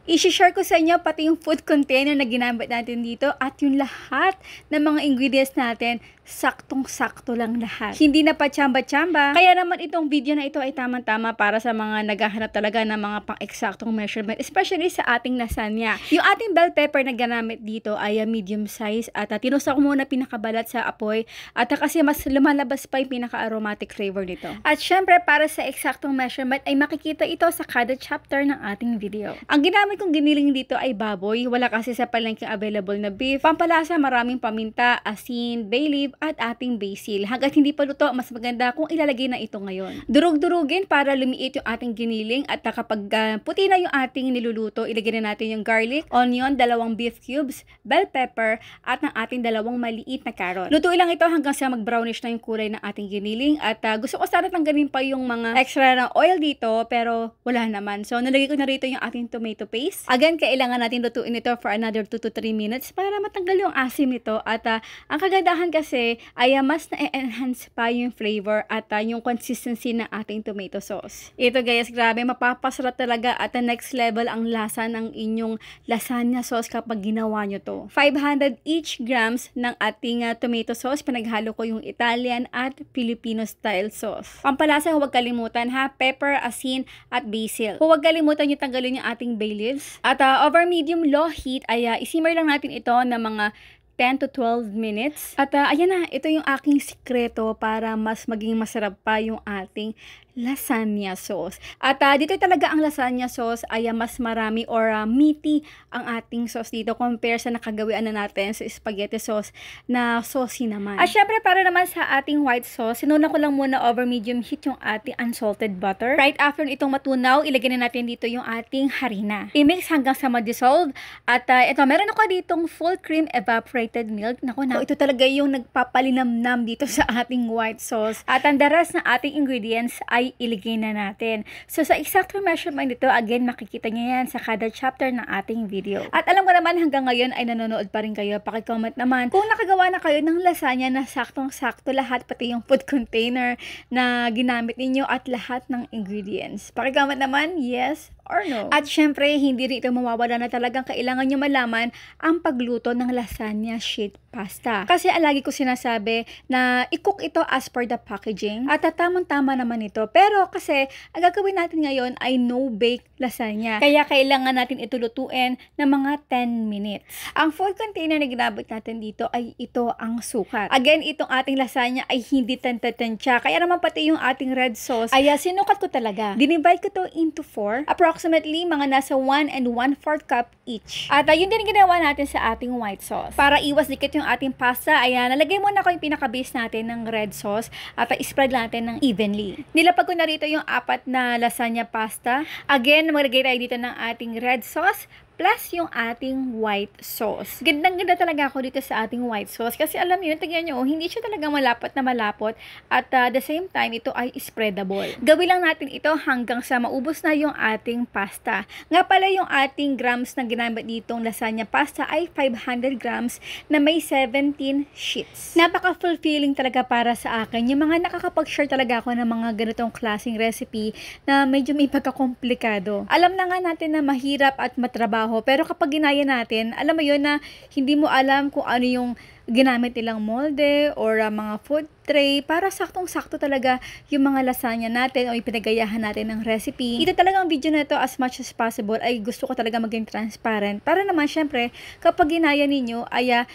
I-share ko sa inyo pati yung food container na ginamit natin dito at yung lahat ng mga ingredients natin, saktong-sakto lang lahat. Hindi na pa tsamba-tsamba. Kaya naman itong video na ito ay tamang-tama para sa mga naghahanap talaga ng mga pang-eksaktong measurement, especially sa ating lasagna. Yung ating bell pepper na ginamit dito ay medium size at tinusa ko muna pinakabalat sa apoy at kasi mas lumalabas pa yung pinaka-aromatic flavor nito. At syempre, para sa eksaktong measurement ay makikita ito sa kada chapter ng ating video. Ang ginamit kong giniling dito ay baboy. Wala kasi sa palengke available na beef. Pampalasa, maraming paminta, asin, bay leaf, at ating basil. Hanggat hindi pa luto, mas maganda kung ilalagay na ito ngayon. Durug-durugin para lumiit yung ating giniling at kapag puti na yung ating niluluto, ilagay na natin yung garlic, onion, 2 beef cubes, bell pepper, at ng ating 2 maliit na carrot. Lutuin lang ito hanggang sa mag-brownish na yung kulay ng ating giniling at gusto ko sana tanggalin pa yung mga extra na oil dito pero wala naman. So, nalagay ko na rito yung ating tomato paste. Again, kailangan natin lutuin ito for another 2 to 3 minutes para matanggal yung asim nito at ang kagandahan kasi ay mas na-enhance pa yung flavor at yung consistency ng ating tomato sauce. Ito guys, grabe, mapapasarap talaga at next level ang lasa ng inyong lasagna sauce kapag ginawa nyo to. 500 each grams ng ating tomato sauce, pinaghalo ko yung Italian at Filipino style sauce. Pampalasa, huwag kalimutan ha, pepper, asin, at basil. Huwag kalimutan yung tanggalin yung ating bay leaves. At over medium low heat ay isimmer lang natin ito ng mga 10 to 12 minutes. At ayan na, ito yung aking sikreto para mas maging masarap pa yung ating lasagna sauce. At dito talaga ang lasagna sauce ay mas marami or meaty ang ating sauce dito compare sa nakagawian na natin sa spaghetti sauce na saucy naman. At syempre, para naman sa ating white sauce, sinuna ko lang muna over medium heat yung ating unsalted butter. Right after itong matunaw, ilagay na natin dito yung ating harina. I-mix hanggang sa ma-dissolve. At ito, meron ako ditong full cream evaporated milk. Naku, ito talaga yung nagpapalinamnam dito sa ating white sauce. At ang the rest na ating ingredients ay iligay na natin. So, sa exact measurement nito, again, makikita niya yan sa kada chapter ng ating video. At alam ko naman, hanggang ngayon ay nanonood pa rin kayo. Paki-comment naman kung nakagawa na kayo ng lasagna na saktong-sakto lahat, pati yung food container na ginamit ninyo at lahat ng ingredients. Paki-comment naman, yes or no. At syempre, hindi rin ito mawawala na talagang kailangan nyo malaman ang pagluto ng lasagna sheet pasta. Kasi lagi ko sinasabi na i-cook ito as per the packaging at tamang-tama naman ito. Pero kasi, ang gagawin natin ngayon ay no-bake lasagna. Kaya kailangan natin ito lutuin ng mga 10 minutes. Ang food container na ginamit natin dito ay ito ang sukat. Again, itong ating lasagna ay hindi tanta-tantya. Kaya naman pati yung ating red sauce ay sinukat ko talaga. Dinivide ko to into 4. Approximately mga nasa 1 and 1/4 cup each. At yun din ginawa natin sa ating white sauce. Para iwas dikit yung ating pasta, ayan, nalagay muna ko yung pinaka-base natin ng red sauce at spread natin ng evenly. Nilapag ko na rito yung 4 na lasagna pasta. Again, maglagay tayo dito ng ating red sauce plus yung ating white sauce. Gandang-ganda talaga ako dito sa ating white sauce kasi alam niyo, tingnan niyo, hindi siya talaga malapot na malapot at the same time, ito ay spreadable. Gawin lang natin ito hanggang sa maubos na yung ating pasta. Nga pala yung ating grams na ginamit ditong lasagna pasta ay 500 grams na may 17 sheets. Napaka-fulfilling talaga para sa akin. Yung mga nakakapag-share talaga ako ng mga ganitong klaseng recipe na medyo may pagkakomplikado. Alam na nga natin na mahirap at matrabaho, pero kapag ginaya natin, alam mo yun na hindi mo alam kung ano yung ginamit nilang molde or mga food tray para saktong-sakto talaga yung mga lasagna natin o yung pinagayahan natin ng recipe. Ito talagang video na ito as much as possible ay gusto ko talaga maging transparent para naman syempre kapag ginaya ninyo ay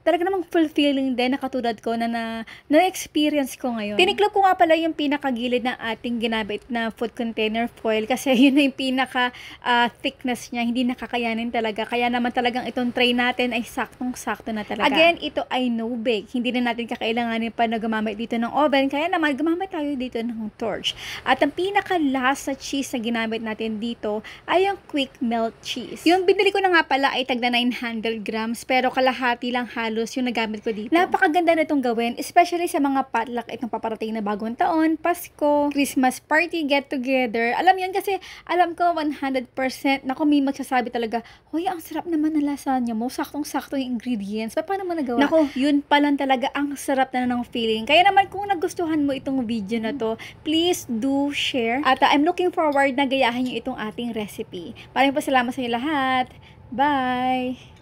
talaga namang fulfilling din na katulad ko na na-experience ko ngayon. Tiniklop ko nga pala yung pinakagilid ng ating ginamit na food container foil kasi yun na yung pinaka thickness niya, hindi nakakayanin talaga. Kaya naman talagang itong tray natin ay saktong-sakto na talaga. Again, ito ay no-bake. Hindi na natin kakailanganin pa na gumamit dito ng oven. Kaya naman gumamit tayo dito ng torch. At ang pinaka-last na cheese na ginamit natin dito ay yung quick melt cheese. Yung binili ko na nga pala ay tagda 900 grams pero kalahati lang halo halos yung nagamit ko dito. Napakaganda na itong gawin, especially sa mga potluck itong paparating na bagong taon, Pasko, Christmas party, get together. Alam yun kasi alam ko 100% na kung may magsasabi talaga, hoy, ang sarap naman ng lasagna mo, saktong-sakto yung ingredients. Paano mo nagawa? Nako, yun pa lang talaga ang sarap na ng feeling. Kaya naman kung nagustuhan mo itong video na to, please do share. At I'm looking forward na gayahin nyo itong ating recipe. Maraming salamat sa inyo lahat. Bye!